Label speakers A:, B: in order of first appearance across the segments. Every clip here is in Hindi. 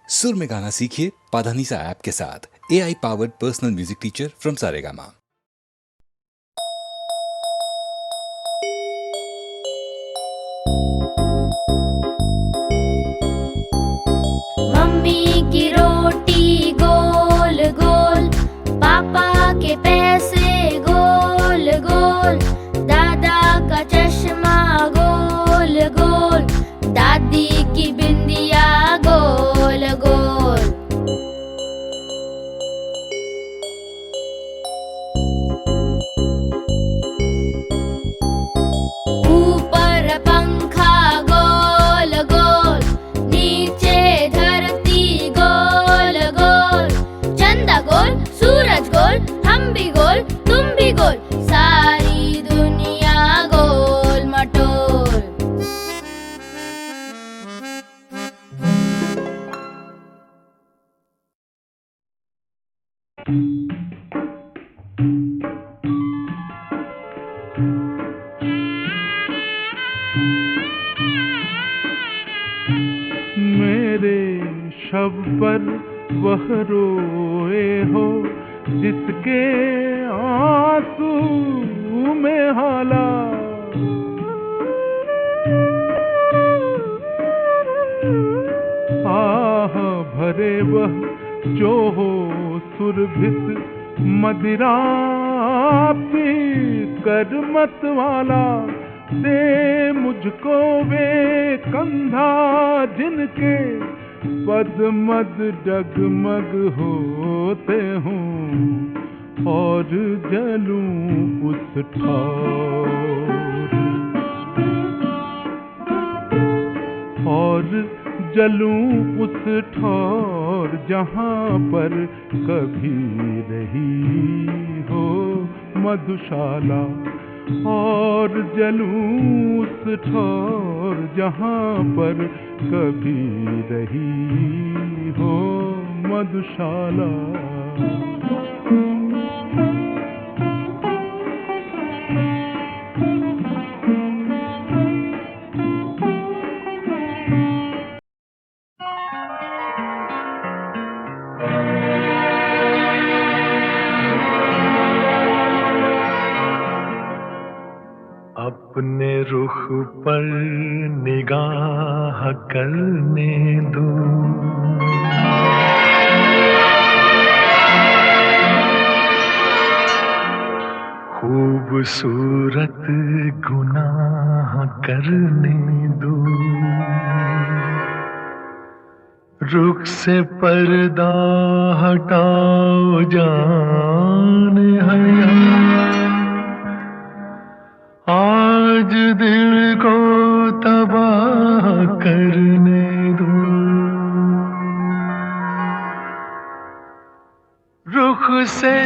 A: सुर में गाना सीखिए पाधानीसा ऐप के साथ। AI powered personal music teacher from Saregama.
B: Mummy की रोटी गोल गोल, पापा के पैसे गोल गोल, दादा का चश्मा गोल गोल, दादी की बिंदिया गोल गोल। ऊपर पंखा गोल गोल, नीचे धरती गोल गोल, चंदा गोल सूरज गोल, हम भी गोल तुम भी गोल, सारी दुनिया गोल मटोल।
C: मेरे शब पर वह रोए हो जिसके आंसू में हाला, आह भरे वह जो हो सुरभित मदिरा पी कर मत वाला, दे मुझको वे कंधा जिनके पदमद डगमग होते हों, और जलूं उस ठौर, और जलूं उस ठौर जहाँ पर कभी रही हो मधुशाला, और जलूं उस ठौर जहाँ पर कभी रही हो मधुशाला।
D: अपने रुख पर निगाह करने दो, खूबसूरत गुनाह करने दो, रुख से पर्दा हटाओ जान हया, आज दिल को तबाह करने दो, रुख से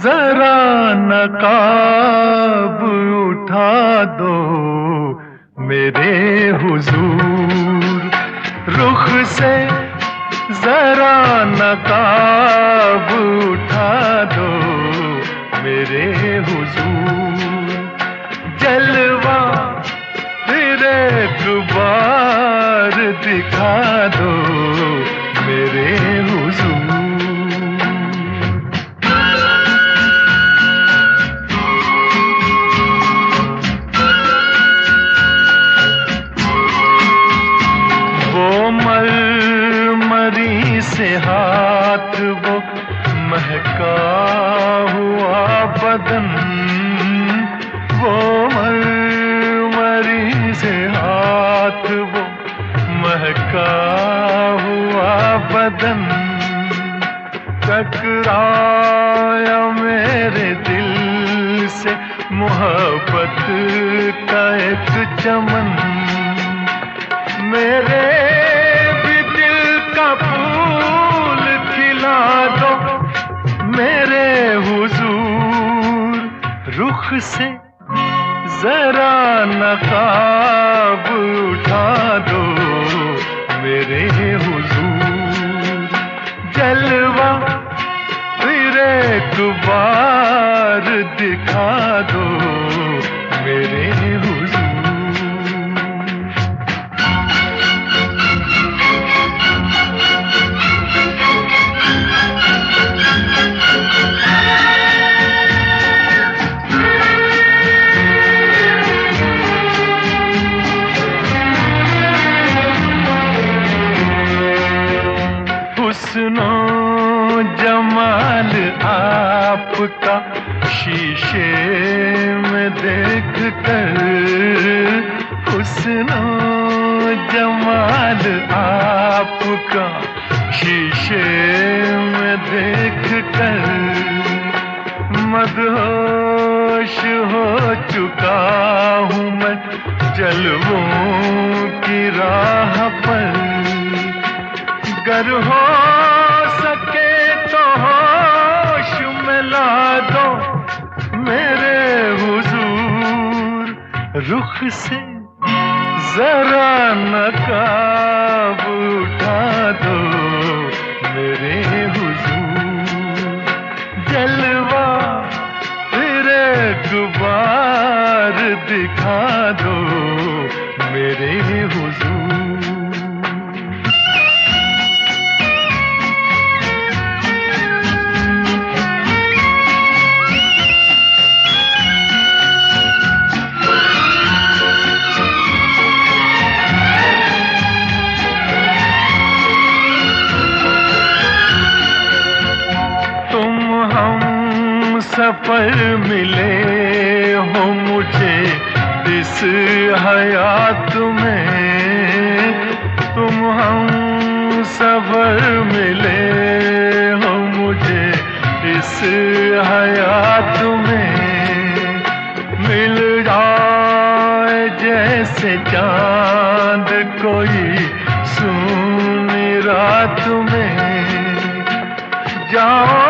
D: जरा नकाब उठा दो मेरे हुजूर, रुख से जरा नकाब उठा दो मेरे हुजूर, जलवा फिर एक बार दिखा दो मेरे हुजूर। वो मरमरी से हाथ, वो महका हुआ बदन, वो मरमरी से हाथ, वो महका हुआ बदन, टकराया मेरे दिल से मोहब्बत का एक चमन, मेरे भी दिल का फूल खिला दो मेरे हुजूर, रुख से जरा नकाब उठा दो मेरे हुजूर, जलवा फिर एक बार दिखा दो मेरे हुजूर। हुस्नो जमाल आपका शीशे में देख कर, हुस्नो जमाल आपका शीशे में देख कर मदहोश हो चुका हूँ मैं जलवों की राह पर। गर हो सके तो होश में ला दो मेरे हुजूर, रुख से जरा नकाब उठा दो मेरे हुजूर, जलवा फिर एक बार दिखा दो मेरे हुजूर। सफर मिले हो मुझे इस हयात में, तुम हम सफर मिले हो मुझे इस हयात में। मिल जाए जैसे चांद कोई सुनी रात में, जाओ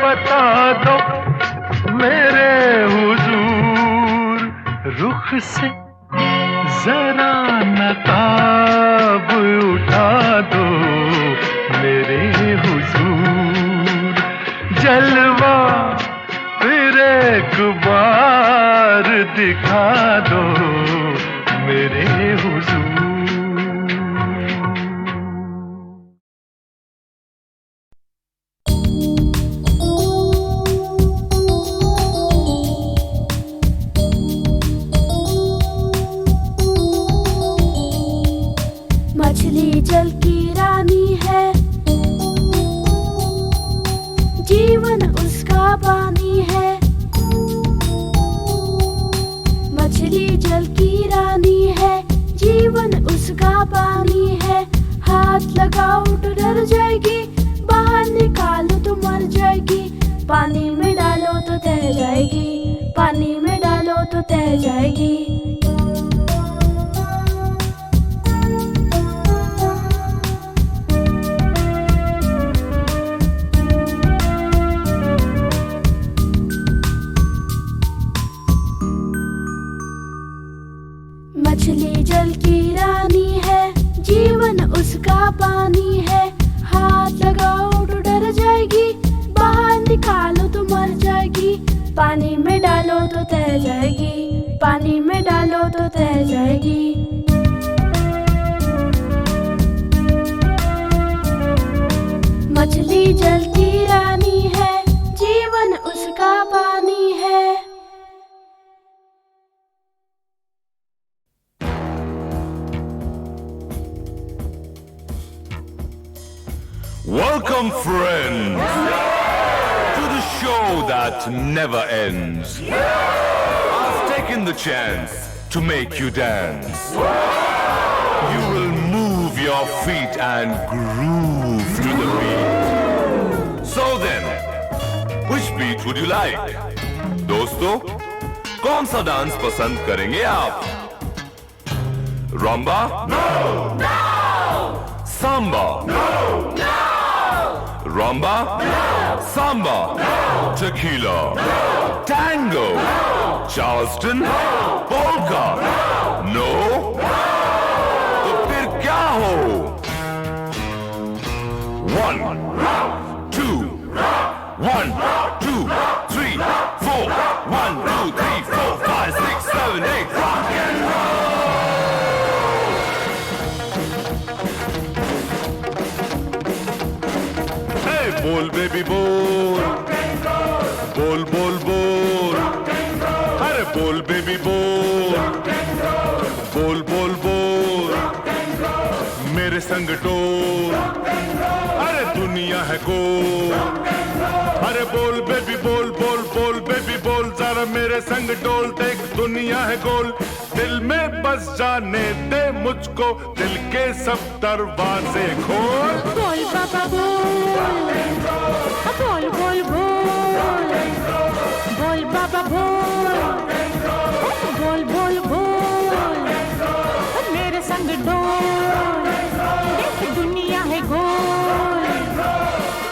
D: बता दो मेरे हुजूर, रुख से जरा नकाब उठा दो मेरे हुजूर, जलवा फिर एक बार दिखा दो मेरे हुजूर।
E: मछली जल की रानी है, जीवन उसका पानी है। मछली जल की रानी है, जीवन उसका पानी है। हाथ लगाओ तो डर जाएगी, बाहर निकालो तो मर जाएगी। पानी में डालो तो तैर जाएगी, पानी में डालो तो तैर जाएगी। मछली जल की रानी है, जीवन उसका पानी है। हाथ लगाओ तो डर जाएगी, बाहर निकालो तो मर जाएगी। पानी में डालो तो तैर जाएगी, पानी में डालो तो तैर जाएगी। मछली जल की रानी है, जीवन उसका पानी है।
F: Welcome, friends, to the show that never ends. I've taken the chance to make you dance. You will move your feet and groove to the beat. So then, which beat would you like? दोस्तों, कौन सा डांस पसंद करेंगे आप? Rumba? No! No! Samba? No! No! Rumba? No! Samba? No! Tequila? No! Tango? No! Charleston? No! Polka? No! No? तो फिर क्या हो? 1, 2, 1, 2, 3, 4, 1, 2, 3, 4, 5, 6, 7, 8, rock and roll! बोल बेबी बोल, बोल बोल बोल, अरे बोल बेबी बोल, बोल बोल बोल,
C: मेरे संग डोल, अरे दुनिया है गोल। अरे बोल बेबी बोल बोल बोल बेबी बोल, जरा मेरे संग डोल, देख दुनिया है गोल। दिल में बस जाने दे मुझको, दिल के सब दरवाजे खोल।
E: बोल बाबा बोल, बोल बोल बोल, बोल बाबा बोल, बोल बोल बोल, मेरे संग डोल, देख दुनिया है गोल।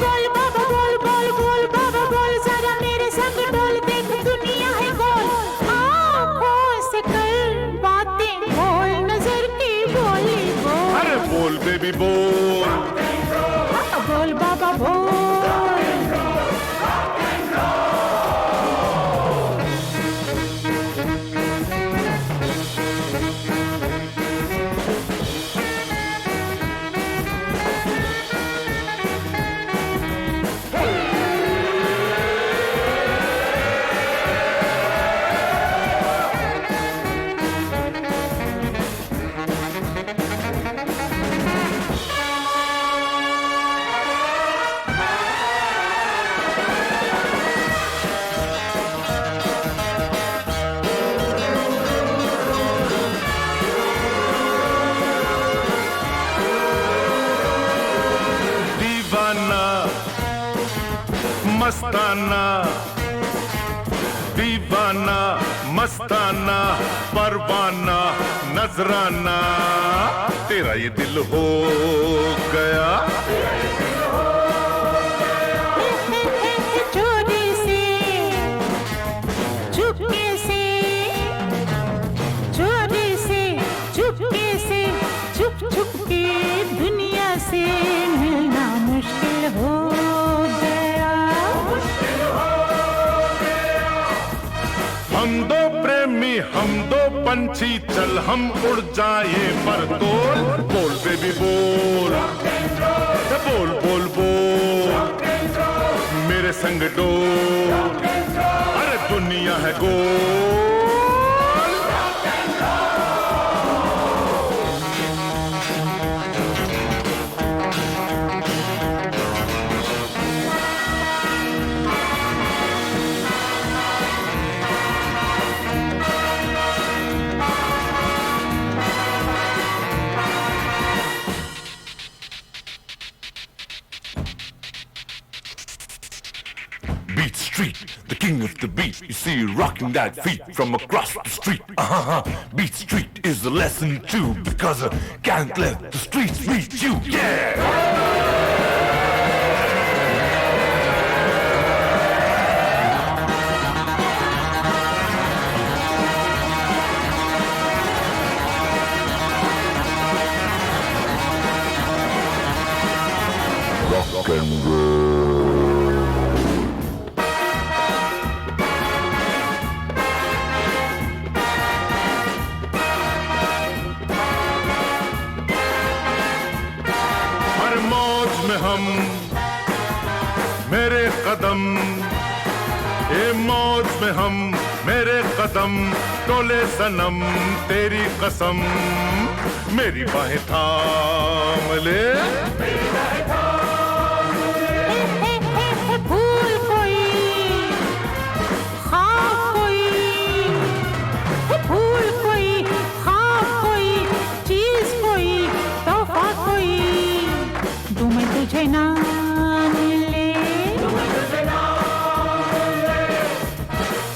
E: बोल बाबा बोल बोल बोल बाबा बोल, जरा मेरे संग डोल, देख दुनिया है गोल। आँखों से कर बातें बोल, नजर की बोली बोल।
C: अरे बोल बेबी बोल,
E: बोल बाबा बोल।
C: मस्ताना दीवाना, मस्ताना परवाना नजराना, तेरा ये दिल हो गया।
E: चोरी से चुपके से, चोरी से चुपके से, चुप चुप के दुनिया से मिलना मुश्किल हो गया।
C: हम दो प्रेमी हम दो पंछी, चल हम उड़ जाए पर तोल। बोल बेबी बोल, बोल बोल बोल, मेरे संग डोल, अरे दुनिया है गोल।
F: Beat Street, the king of the beat. You see, rocking that feet from across the street. Beat Street is a lesson too, because I can't let the streets beat you. Yeah. Rock and roll.
C: हर मौज में हम मेरे कदम, ए मौज में हम मेरे कदम, टोले सनम तेरी कसम, मेरी बाहें थाम ले।
E: फूल कोई, ख्वाब कोई, फूल कोई, ख्वाब कोई, चीज कोई, तोहफा कोई, दूं मैं तुझे ना मिले।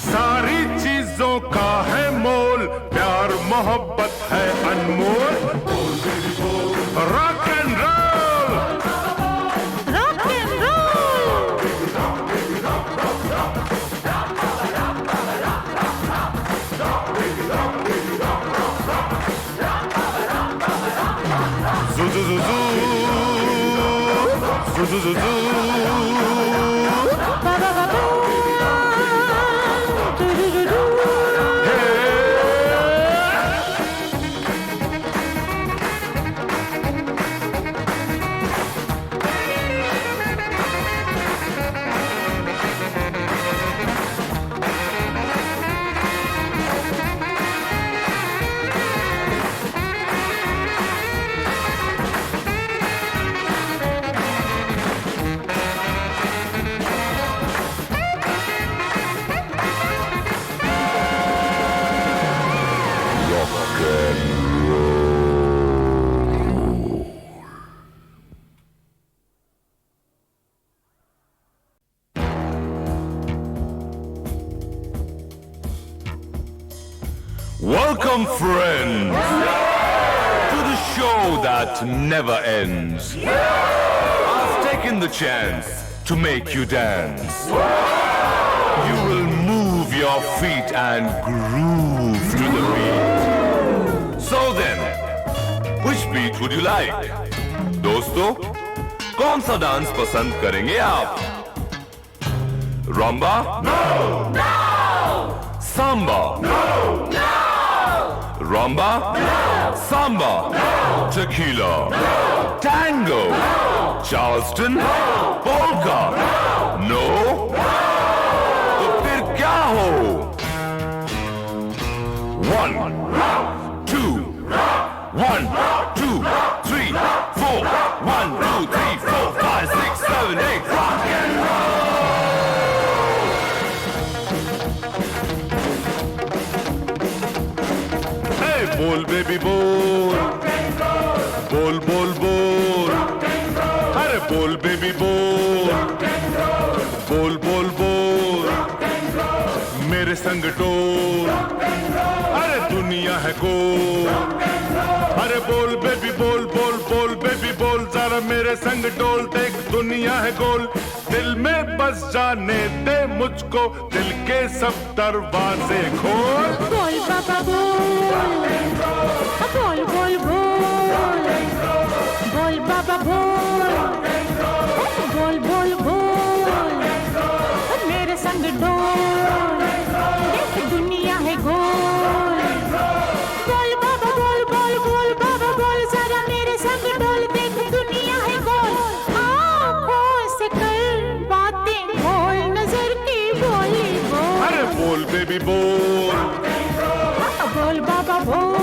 C: सारी चीजों का है मोल, प्यार मोहब्बत है अनमोल। Rock and roll,
E: rock and roll,
C: जू जू जू जू जू जू जू जू।
E: बाबा बाबा, डू डू डू डू।
F: Welcome, friends, to the show that never ends. I've taken the chance to make you dance. You will move your feet and groove to the beat. So then, which beat would you like? दोस्तों, कौन सा डांस पसंद करेंगे आप? Rumba? No! No! Samba? No! No! Rumba? No! Samba? No! Tequila? No! Tango? No! Charleston? No! Polka? No! No? तो फिर क्या हो? 1, 2, 1, 2, 3, 4, 1, 2, 3, 4, 5, 6, 7, 8, rock and roll!
C: बोल बेबी बोल, बोल बोल बोल, अरे बोल बेबी बोल, बोल बोल बोल, मेरे संग डोल, अरे दुनिया है गोल, अरे बोल बेबी बोल, बोल बोल बेबी बोल, जरा मेरे संग डोल, देख दुनिया है गोल, दिल में बस जाने दे मुझको, दिल के सब दरवाजे खोल।
E: बोल बाबा बोल, बोल बोल बोल, बोल बाबा बोल, बोल बोल बोल, मेरे संग डोल, देख दुनिया है गोल, बोल बाबा बोल, बोल बोल बाबा बोल, जरा मेरे संग डोल, देख दुनिया है गोल, आँखों से कर बातें बोल, नजर की बोली बोल,
C: अरे बोल बेबी बोल,
E: बोल बाबा बोल।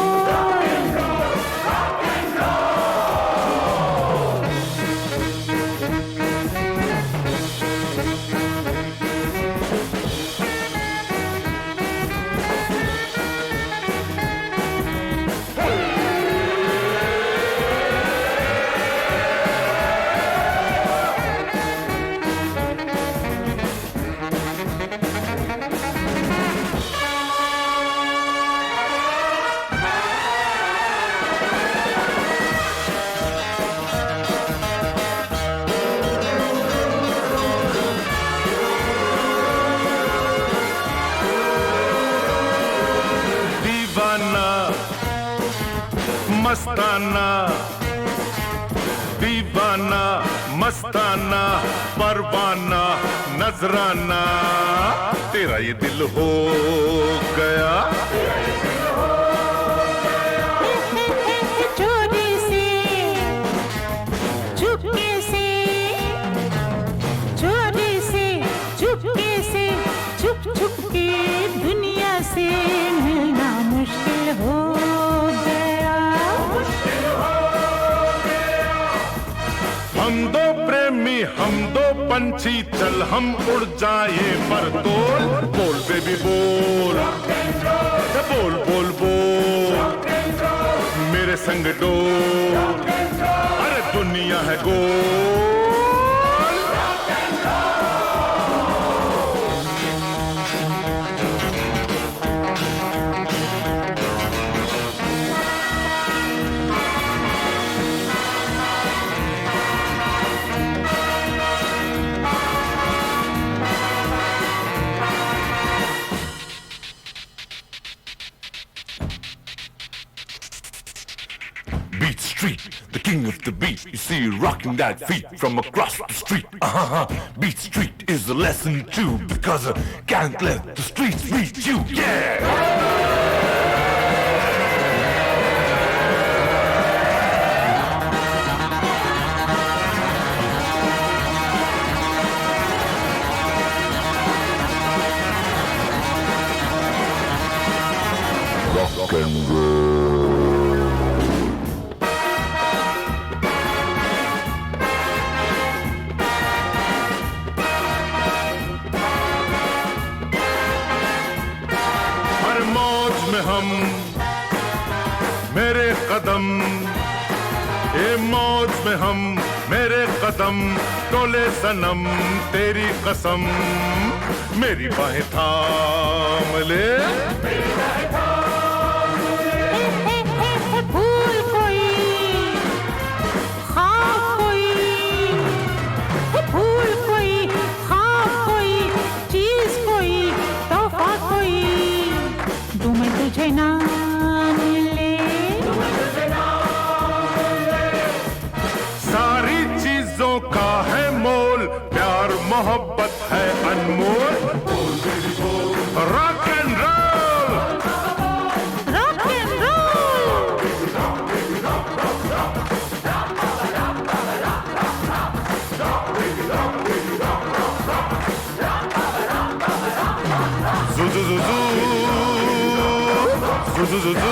C: मस्ताना दीवाना मस्ताना परवाना नजराना तेरा ये दिल हो गया
E: चोरी से चुपके से चोरी से चुपके से चुप चुप के दुनिया से मिलना मुश्किल हो गया।
C: हम दो प्रेमी हम दो पंछी चल हम उड़ जाए पर तोल बोल बेबी बोल बोल बोल बोल मेरे संग डोल अरे दुनिया है गोल
F: Beat Street, the king of the beat. You see you rocking that feet from across the street. Beat Street is a lesson too, because I can't let the streets beat you. Yeah! Rock and roll.
C: हम मेरे कदम ए मौज में हम मेरे कदम टोले सनम तेरी कसम मेरी बाहें थाम ले मोहब्बत है अनमोल। Rock and roll,
G: rock and roll.
C: जू जू जू जू जू जू जू जू।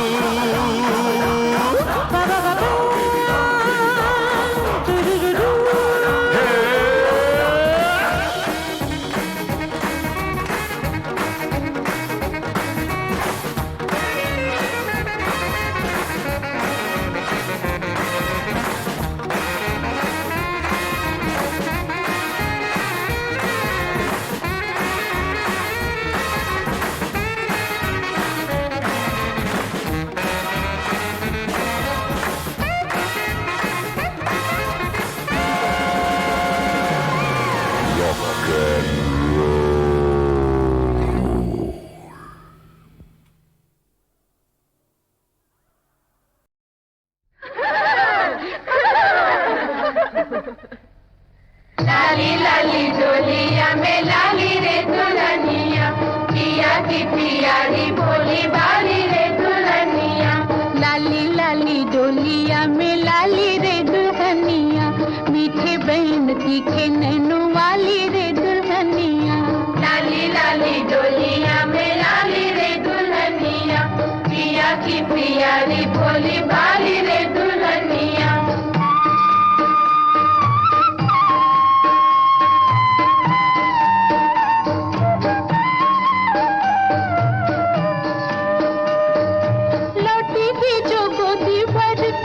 H: लाली लाली डोलिया में लाली रे दुल्हनिया, पिया की पियारी भोली बाली रे दुल्हनिया।
G: लाली लाली डोलिया में लाली रे दुल्हनिया, मीठे बहन तीखे नैनों वाली रे दुल्हनिया।
H: लाली लाली डोलिया में लाली रे दुल्हनिया, पिया की पियारी भोली बाली रे दुल्हनिया।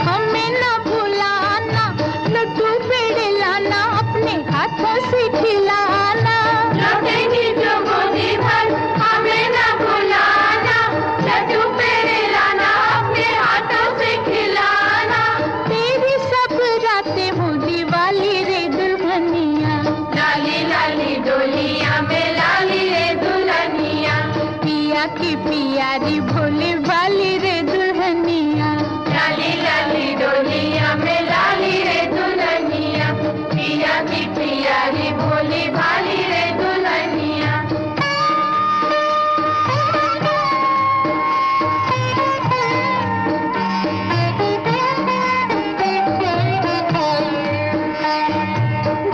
G: हमें न भुलाना, लड्डू पेड़े लाना, अपने हाथों से खिलाना।
H: लौटेगी जो गोदी भर हमें न भुलाना, लड्डू पेड़े लाना, अपने हाथों से खिलाना।
G: तेरी सब रातें हो दिवाली रे दुल्हनिया।
H: लाली लाली डोलिया में लाली रे दुल्हनिया,
G: पिया की पियारी भोले वाली रे दुल्हनिया।
H: लाली लाली डोलिया में लाली रे दुल्हनिया, पिया की पियारी भोली भाली रे दुल्हनिया।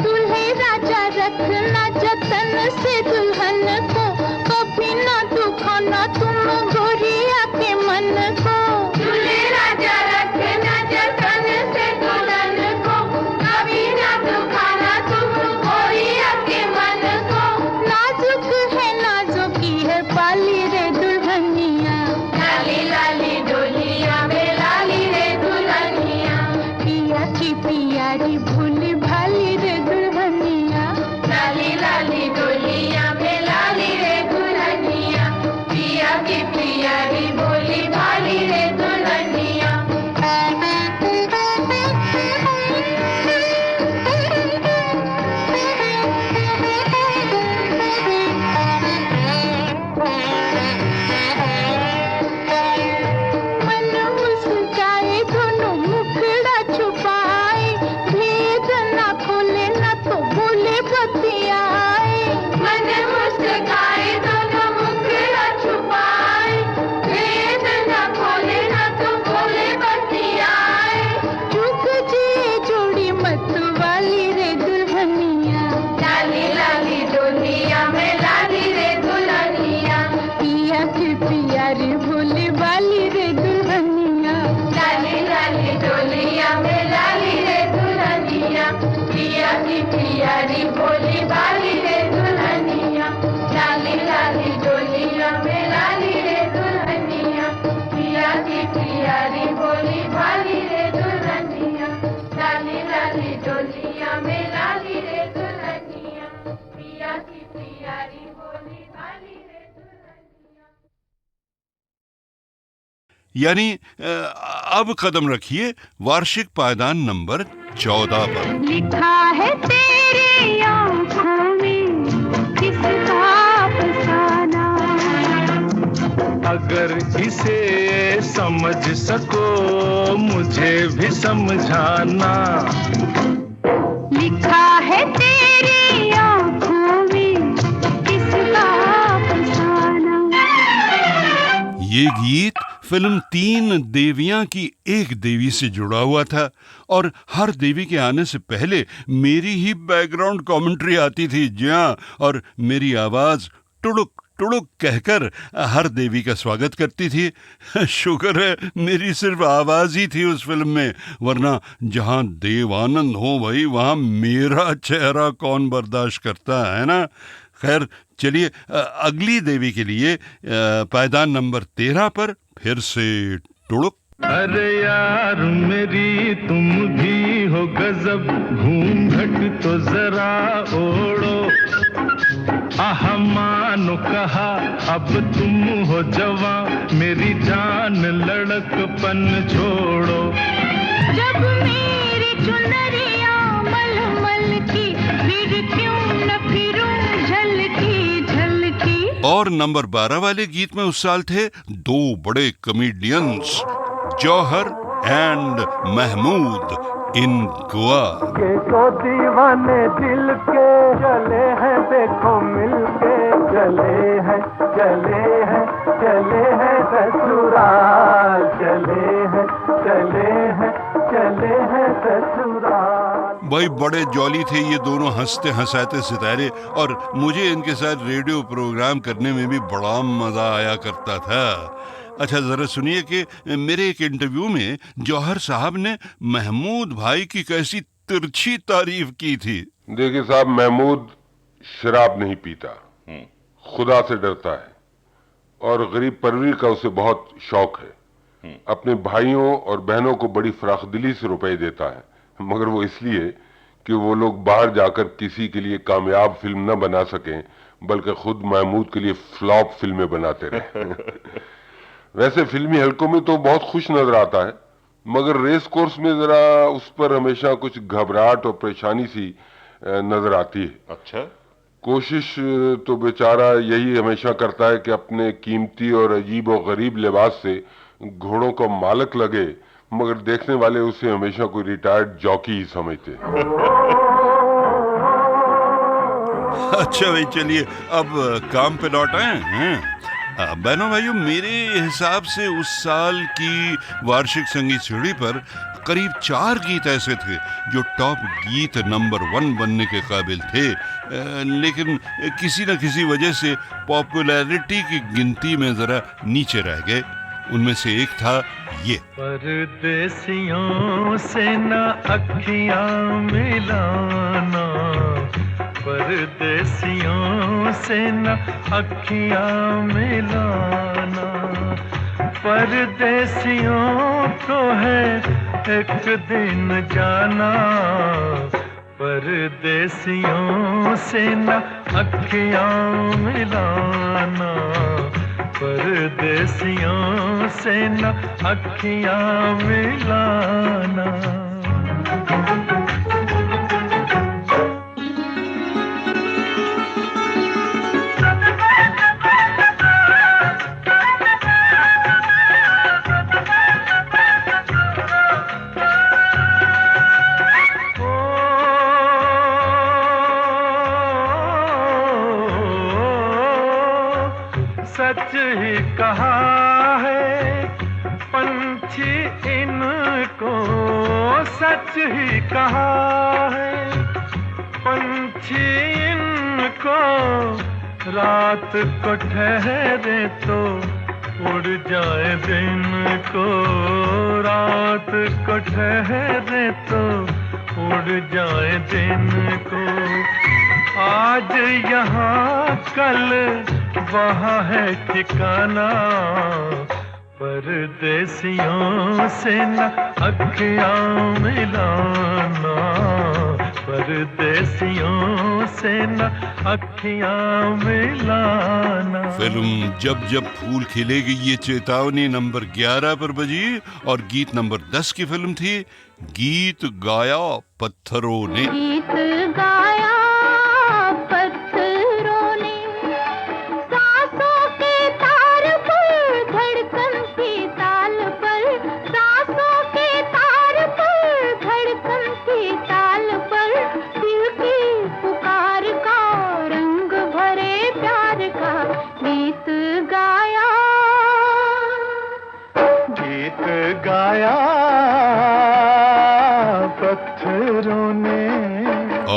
G: दूल्हे राजा रखना जतन से दुल्हन को, कभी ना दुखाना तुम गोरिया के मन को।
H: दूल्हे राजा रखना जतन से दुल्हन को, कभी ना दुखाना तुम गोरिया के मन को।
G: नाजुक है नाजुकी है पाली रे दुल्हनिया।
H: लाली लाली डोलिया में लाली रे दुल्हनिया,
G: पिया की पियारी भोली भाली रे दुल्हनिया।
H: लाली लाली डोलिया में लाली रे दुल्हनिया, पिया की पियारी भोली भाली रे दुल्हनिया।
G: मन मुस्काए दोनों मुखड़ा छुपाए, भेद ना खोले ना तो बोले बतियाए।
H: मन मुस्काए दोनों मुखड़ा छुपाए, भेद न खोले न तो बोले बतियाए।
G: चुक जे जोड़ी मत वाली रे दुल्हनिया।
H: लाली लाली डोलिया में लाली रे दुल्हनिया,
G: पिया की पियारी भोले वाली रे दुल्हनिया।
H: लाली लाली डोलिया में लाली रे दुल्हनिया, पिया की पियारी भोली भाली रे दुल्हनिया। लाली लाली डोलिया में लाली रे दुल्हनिया, पिया की पियारी भोली भाली रे दुल्हनिया। लाली लाली डोलिया में लाली रे दुल्हनिया, पिया की पियारी भोली भाली रे दुल्हनिया।
I: यानी अब कदम रखिए वार्षिक पायदान नंबर 14 पर।
G: लिखा है तेरी आंखों में किसका अफसाना।
D: अगर इसे समझ सको मुझे भी समझाना।
G: लिखा है तेरी आंखों
I: ये गीत फिल्म 3 देवियां की एक देवी से जुड़ा हुआ था और हर देवी के आने से पहले मेरी ही बैकग्राउंड कमेंट्री आती थी। जी हाँ, और मेरी आवाज टुड़ुक टुड़ुक कहकर हर देवी का स्वागत करती थी। शुक्र है मेरी सिर्फ आवाज ही थी उस फिल्म में, वरना जहां देवानंद हो भाई वहां मेरा चेहरा कौन बर्दाश्त करता है ना। खैर चलिए अगली देवी के लिए पायदान नंबर 13 पर फिर से टुड़ुक।
D: अरे यार मेरी तुम भी हो गजब, घूंघट तो जरा ओढ़ो, आह मानो कहा अब तुम हो जवां, मेरी जान लड़कपन छोड़ो।
G: जब मेरी चुनरिया मलमल की, फिर क्यों न फिरूं झलकी झलकी।
I: और नंबर 12 वाले गीत में उस साल थे 2 बड़े कॉमेडियंस, जौहर एंड महमूद इन गोवा।
J: तो दीवाने दिल के चले हैं देखो मिलके, चले हैं चले हैं चले हैं ससुराल, चले हैं चले हैं चले हैं ससुराल।
I: भाई बड़े जॉली थे ये दोनों हंसते हंसाते सितारे, और मुझे इनके साथ रेडियो प्रोग्राम करने में भी बड़ा मजा आया करता था। अच्छा जरा सुनिए कि मेरे एक इंटरव्यू में जौहर साहब ने महमूद भाई की कैसी तिरछी तारीफ की थी।
K: देखिए साहब, महमूद शराब नहीं पीता, खुदा से डरता है और गरीब परवरी का उसे बहुत शौक है। अपने भाइयों और बहनों को बड़ी फराखदिली से रुपए देता है, मगर वो इसलिए कि वो लोग बाहर जाकर किसी के लिए कामयाब फिल्म न बना सकें, बल्कि खुद महमूद के लिए फ्लॉप फिल्में बनाते रहे। वैसे फिल्मी हलकों में तो बहुत खुश नजर आता है, मगर रेस कोर्स में जरा उस पर हमेशा कुछ घबराहट और परेशानी सी नजर आती है।
F: अच्छा,
K: कोशिश तो बेचारा यही हमेशा करता है कि अपने कीमती और अजीब और गरीब लिबास से घोड़ों का मालिक लगे, मगर देखने वाले उसे हमेशा कोई रिटायर्ड जॉकी ही समझते।
I: अच्छा भाई चलिए अब काम पे लौट आए हैं। बहनों भाइयों, मेरे हिसाब से उस साल की वार्षिक संगीत सीढ़ी पर करीब 4 गीत ऐसे थे जो टॉप गीत नंबर 1 बनने के काबिल थे, लेकिन किसी न किसी वजह से पॉपुलैरिटी की गिनती में जरा नीचे रह गए। उनमें से एक था ये।
D: परदेसियों से न अखियां मिलाना, परदेसियों से न अखियां मिलाना, परदेसियों को है एक दिन जाना, परदेसियों से न अखियां मिलाना, परदेसियों से न अखियां मिलाना। सच ही कहा है पंछी इनको, सच ही कहा है पंछी इनको, रात को ठहरे तो उड़ जाए दिन को, रात को ठहरे तो उड़ जाए दिन को। आज यहाँ कल वहाँ है ठिकाना, परदेसियों से न अखियां मिलाना, परदेसियों से न अखियां मिलाना।
I: फिल्म जब जब फूल खिलेगी ये चेतावनी नंबर 11 पर बजी, और गीत नंबर 10 की फिल्म थी गीत गाया पत्थरों ने।
G: गीत गाया पत्थरों ने, सांसों के तार पर, धड़कन की ताल पर, सांसों के तार पर, धड़कन की ताल पर, दिल की पुकार का, रंग भरे प्यार का गीत गाया।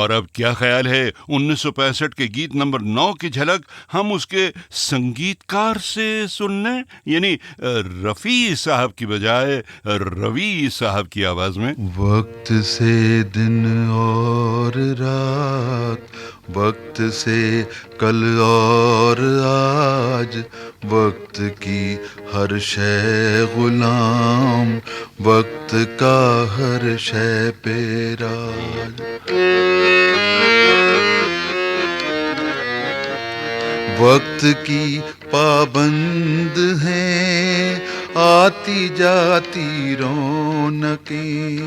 I: और अब क्या ख्याल है 1965 के गीत नंबर 9 की झलक हम उसके संगीतकार से सुन लें, यानी रफ़ी साहब की बजाय रवि साहब की आवाज में।
L: वक्त से दिन और रात, वक्त से कल और आज, वक्त की हर शय गुलाम, वक्त का हर शय पे राज। वक्त की पाबंद हैं आती जाती रौनकें,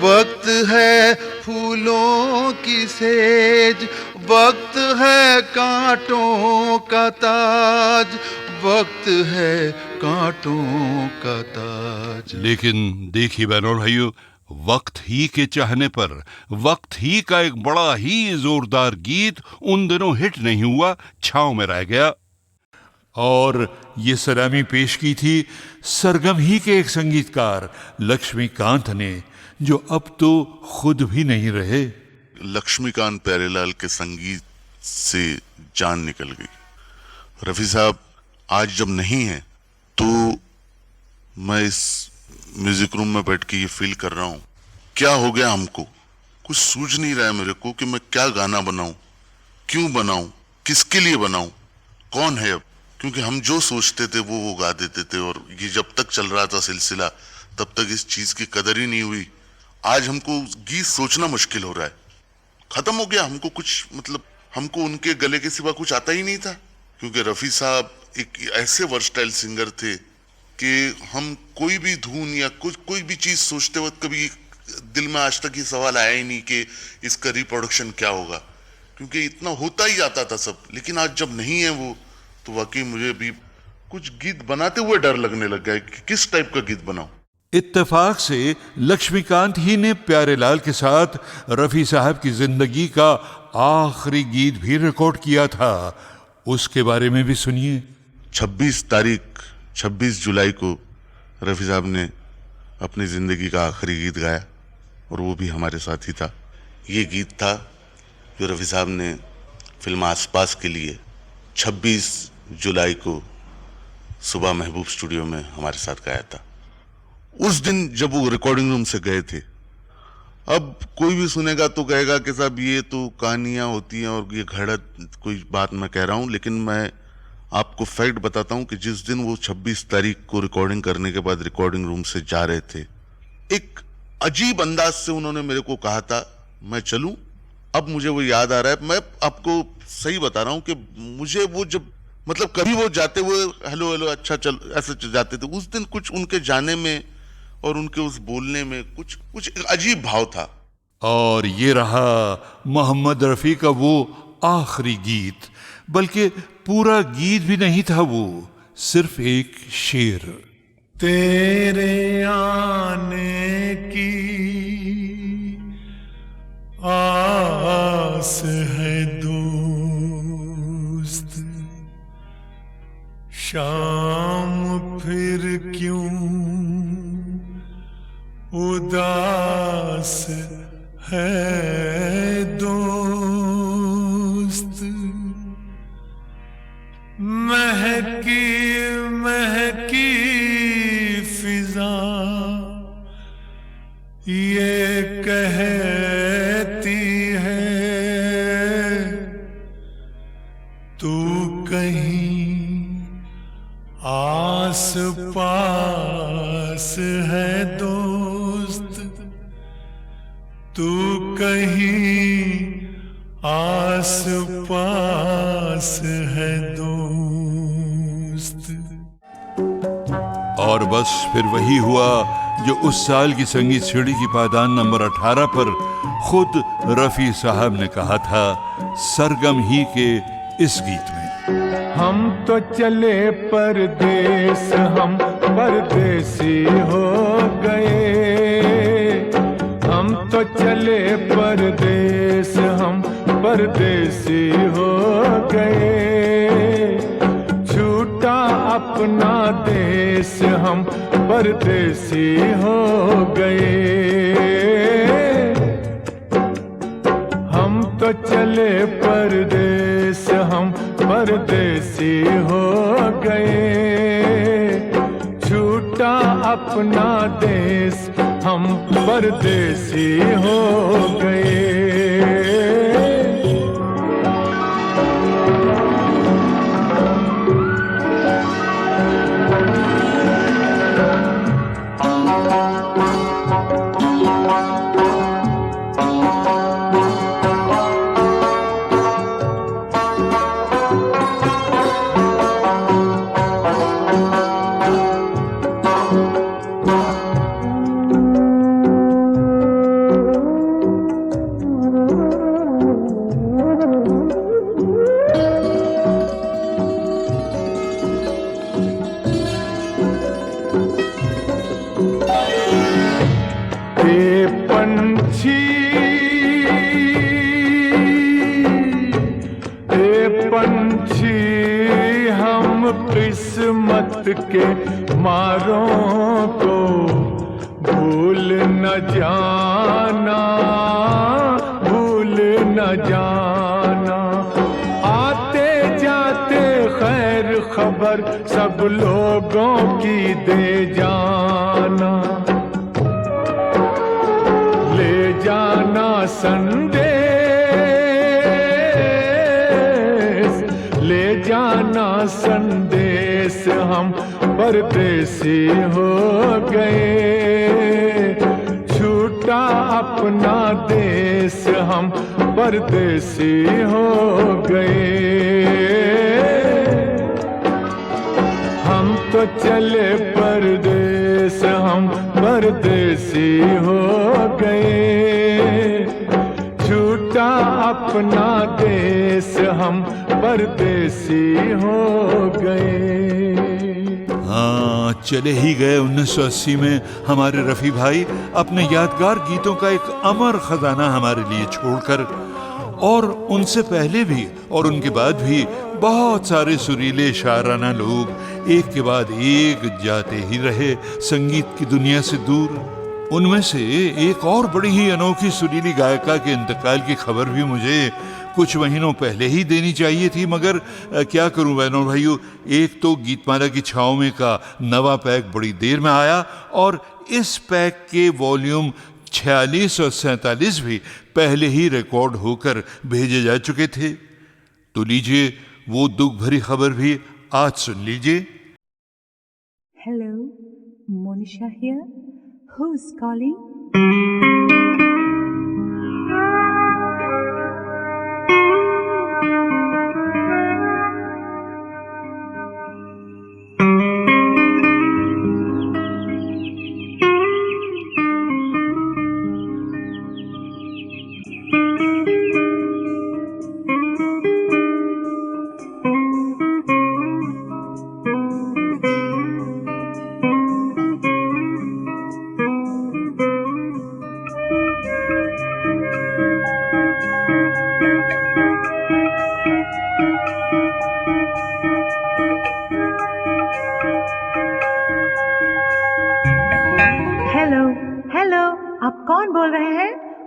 L: वक्त है फूलों की सेज, वक्त है कांटों का ताज, वक्त है कांटों का ताज।
I: लेकिन देखिए बहनों भाइयों, वक्त ही के चाहने पर वक्त ही का एक बड़ा ही जोरदार गीत उन दिनों हिट नहीं हुआ, छांव में रह गया। और ये सलामी पेश की थी सरगम ही के एक संगीतकार लक्ष्मीकांत ने, जो अब तो खुद भी नहीं रहे।
M: लक्ष्मीकांत प्यारेलाल के संगीत से जान निकल गई। रफ़ी साहब आज जब नहीं है तो मैं इस म्यूजिक रूम में बैठ के ये फील कर रहा हूँ, क्या हो गया हमको, कुछ सूझ नहीं रहा है मेरे को कि मैं क्या गाना बनाऊं, क्यों बनाऊं, किसके लिए बनाऊं, कौन है अब। क्योंकि हम जो सोचते थे वो गा देते थे, और ये जब तक चल रहा था सिलसिला तब तक इस चीज की कदर ही नहीं हुई। आज हमको गीत सोचना मुश्किल हो रहा है, खत्म हो गया। हमको कुछ मतलब हमको उनके गले के सिवा कुछ आता ही नहीं था, क्योंकि रफ़ी साहब एक ऐसे वर्सटाइल सिंगर थे कि हम कोई भी धुन या कुछ कोई भी चीज सोचते वक्त कभी दिल में आज तक ये सवाल आया ही नहीं कि इसका रिप्रोडक्शन क्या होगा, क्योंकि इतना होता ही जाता था सब। लेकिन आज जब नहीं है वो, तो वाकई मुझे भी कुछ गीत बनाते हुए डर लगने लग गया कि किस टाइप का गीत बनाऊं।
I: इत्तेफाक से लक्ष्मीकांत ही ने प्यारेलाल के साथ रफ़ी साहब की जिंदगी का आखिरी गीत भी रिकॉर्ड किया था, उसके बारे में भी सुनिए।
M: 26 जुलाई को रफ़ी साहब ने अपनी जिंदगी का आखिरी गीत गाया, और वो भी हमारे साथ ही था। ये गीत था जो रफ़ी साहब ने फिल्म आसपास के लिए 26 जुलाई को सुबह महबूब स्टूडियो में हमारे साथ गाया था। उस दिन जब वो रिकॉर्डिंग रूम से गए थे, अब कोई भी सुनेगा तो कहेगा कि साहब ये तो कहानियां होती हैं और ये घड़त कोई बात मैं कह रहा हूं, लेकिन मैं आपको फैक्ट बताता हूं कि जिस दिन वो 26 तारीख को रिकॉर्डिंग करने के बाद रिकॉर्डिंग रूम से जा रहे थे, एक अजीब अंदाज से उन्होंने मेरे को कहा था मैं चलूं। अब मुझे वो याद आ रहा है, मैं आपको सही बता रहा हूं कि मुझे वो जब मतलब कभी वो जाते हुए हेलो हेलो अच्छा चल ऐसे जाते थे, उस दिन कुछ उनके जाने में और उनके उस बोलने में कुछ एक अजीब भाव था।
I: और ये रहा मोहम्मद रफ़ी का वो आखिरी गीत, बल्कि पूरा गीत भी नहीं था वो, सिर्फ एक शेर।
D: तेरे आने की आस है दोस्त, शाम फिर क्यों उदास है दोस्त। महकी महकी फिजा ये कहती है तू कहीं आस पास है दोस्त, तू कहीं आस पास है दोस्त।
I: और बस फिर वही हुआ जो उस साल की संगीत सीढ़ी की पायदान नंबर 18 पर खुद रफ़ी साहब ने कहा था सरगम ही के इस गीत में।
J: हम तो चले परदेस, हम परदेसी हो गए, हम तो चले परदेस, हम परदेसी हो गए, छूटा अपना देश, हम परदेसी हो गए। परदेसी हो गए। किस्मत के मारों को भूल न जाना, भूल न जाना। आते जाते खैर खबर सब लोगों की दे जाना, ले जाना संदेश, ले जाना संदेश। हम परदेसी हो गए, छूटा अपना देश, हम परदेसी हो गए। हम तो चले परदेस, हम परदेसी हो गए, छूटा अपना देश, हम परदेसी हो गए।
I: हाँ, चले ही गए 1980 में हमारे रफ़ी भाई अपने यादगार गीतों का एक अमर खजाना हमारे लिए छोड़कर। और उनसे पहले भी और उनके बाद भी बहुत सारे सुरीले शायराना लोग एक के बाद एक जाते ही रहे संगीत की दुनिया से दूर। उनमें से एक और बड़ी ही अनोखी सुरीली गायिका के इंतकाल की खबर भी मुझे कुछ महीनों पहले ही देनी चाहिए थी, मगर क्या करूं बहनों भाइयों, एक तो गीतमाला की छाँव में का नवा पैक बड़ी देर में आया और इस पैक के वॉल्यूम 46 और 47 भी पहले ही रिकॉर्ड होकर भेजे जा चुके थे। तो लीजिए वो दुख भरी खबर भी आज सुन लीजिए।
N: Hello, Monisha here, who is calling?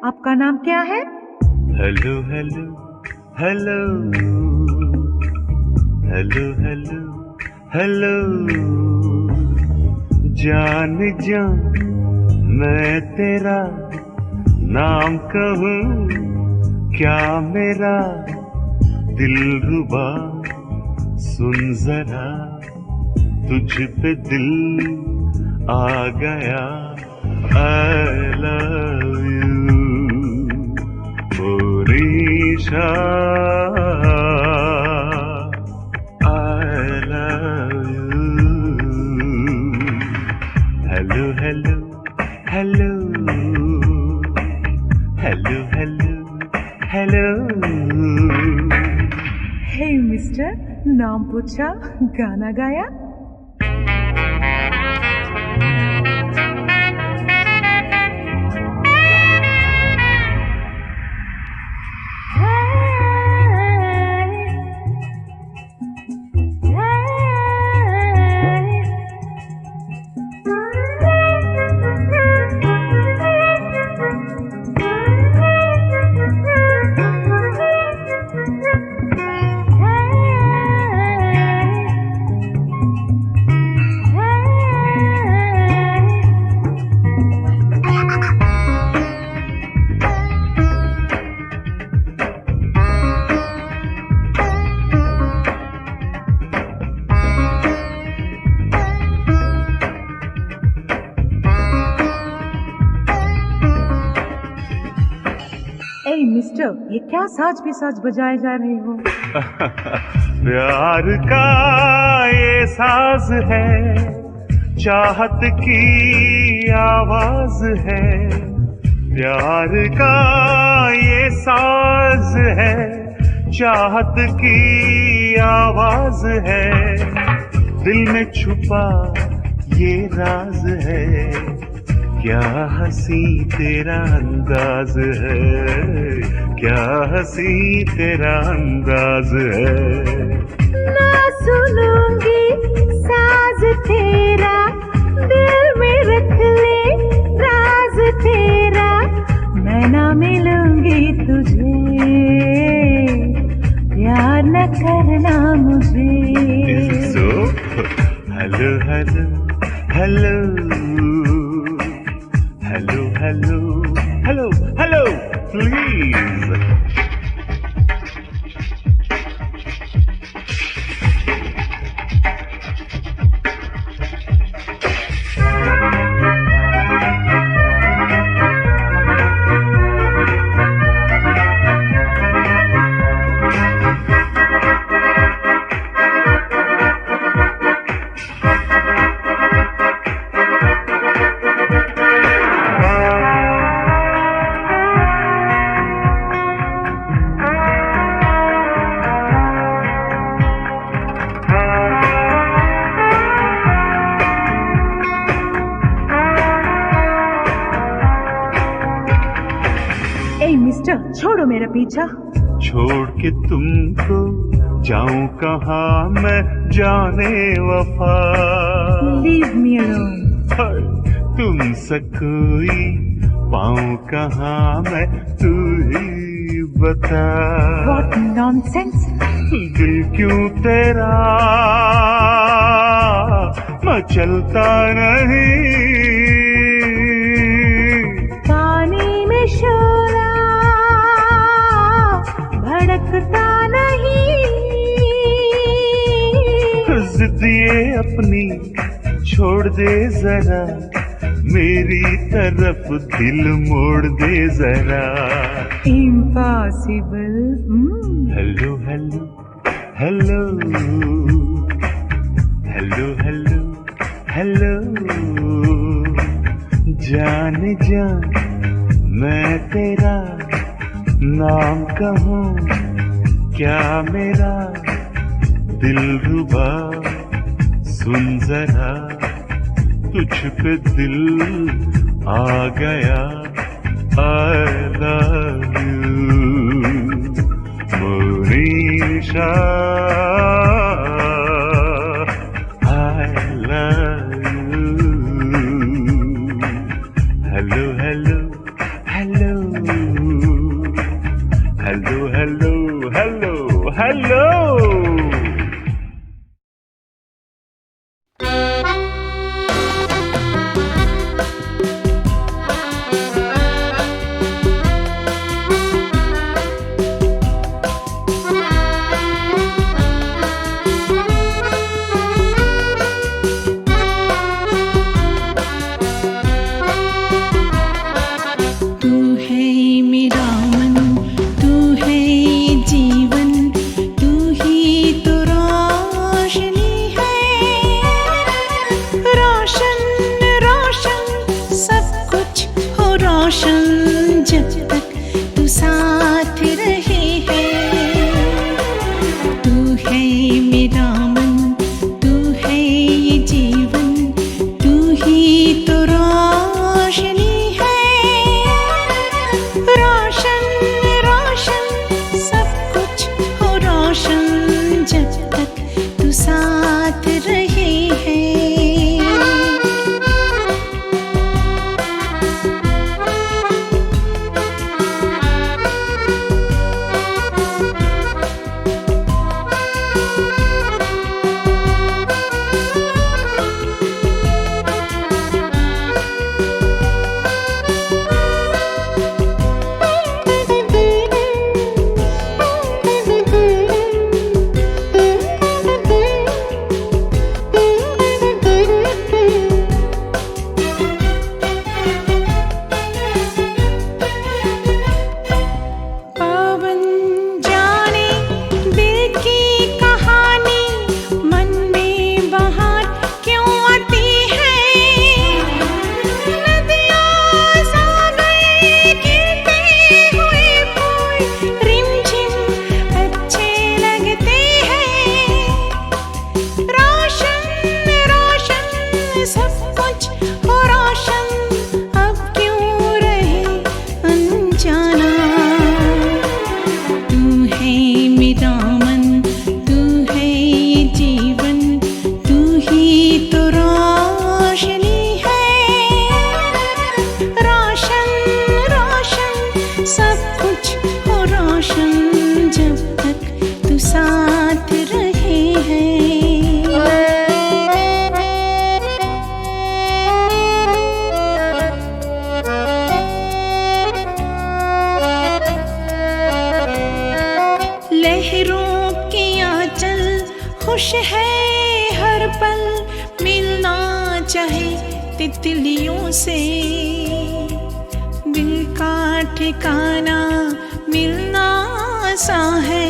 N: आपका नाम क्या है?
J: Hello hello hello hello hello hello, जान जान मैं तेरा नाम कहूँ क्या मेरा दिलरुबा, सुन जरा तुझ पे दिल आ गया। I love you, Monisha, I love you. Hello, hello, hello, hello, hello, hello.
N: Hey mister, नाम पूछा, गाना गाया? मिस्टर, ये क्या साज पे साज बजाए जा रहे हो?
J: प्यार का ये साज है, चाहत की आवाज है। प्यार का ये साज है, चाहत की आवाज है। दिल में छुपा ये राज है, क्या हंसी तेरा अंदाज है, क्या हंसी तेरा अंदाज है।
G: ना सुनूंगी साज तेरा, दिल में रख ले राज तेरा। मैं ना मिलूंगी तुझे, प्यार न करना मुझे।
J: So, hello, hello, hello, hello, hello, hello, hello, please.
N: छोड़ो मेरा पीछा।
J: छोड़ के तुमको जाऊं कहाँ मैं जाने वफा।
N: Leave me alone.
J: तुम सा कोई पाऊं कहाँ मैं, तू ही बता।
N: What nonsense.
J: दिल क्यों तेरा मचलता नहीं,
G: पानी में शोला भड़कता नहीं।
J: जिद्दिए अपनी छोड़ दे जरा, मेरी तरफ दिल मोड़ दे जरा।
N: Impossible.
J: Hello hello hello hello hello hello, जान जान मैं तेरा नाम कहूँ क्या मेरा दिलरुबा। सुन जरा तुझ पे दिल आ गया, I love you Monisha, I love you। Hello hello hello hello hello hello hello.
N: खुश है हर पल मिलना चाहे तितलियों से, दिल का ठिकाना मिलना सा है,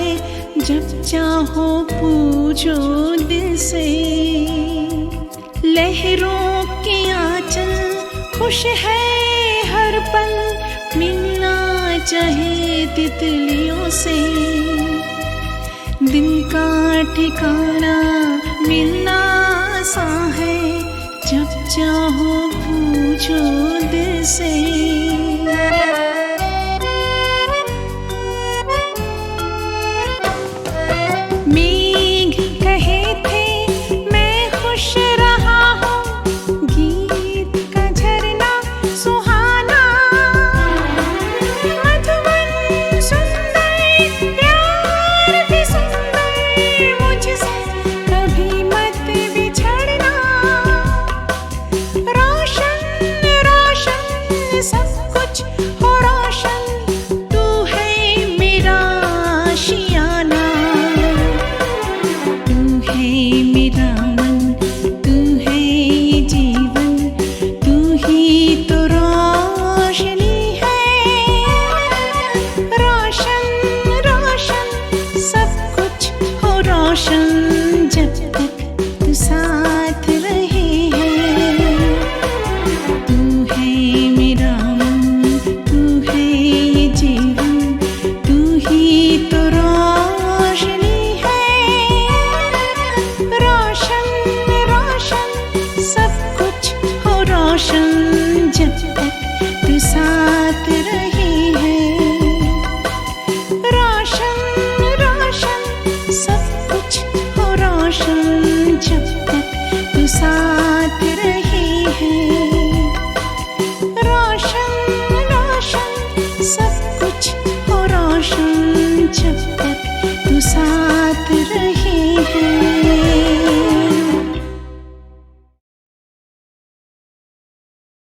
N: जब चाहो पूछो दिल से। लहरों के आंचल खुश है हर पल मिलना चाहे तितलियों से, दिल का ठिकाना मिलना सा है, जब चाहो पूछो दिल से। मेघ कहे थे मैं खुश रहा हूँ, गीत का झरना सुहाना, मधुबन सुंदर प्यार भी सुंदर, मुझसे कभी मत बिछड़ना। रोशन रोशन सब कुछ हो रोशन, तू है मेरा आशियाना, तू है मेरा मन, तू है ये जीवन, तू ही तो रोशनी है। रोशन रोशन सब कुछ हो रोशन, जब तक तू साथ रहे है। तू है मेरा मन, तू है ये जीवन, तू ही तो रोशनी है। रोशन रोशन सब कुछ हो रोशन, जब तक तू साथ रहे है। रोशन रोशन सब कुछ हो रोशन, जब तक तू साथ रहे है। रोशन रोशन सब कुछ हो रोशन, जब तक तू साथ रहे है।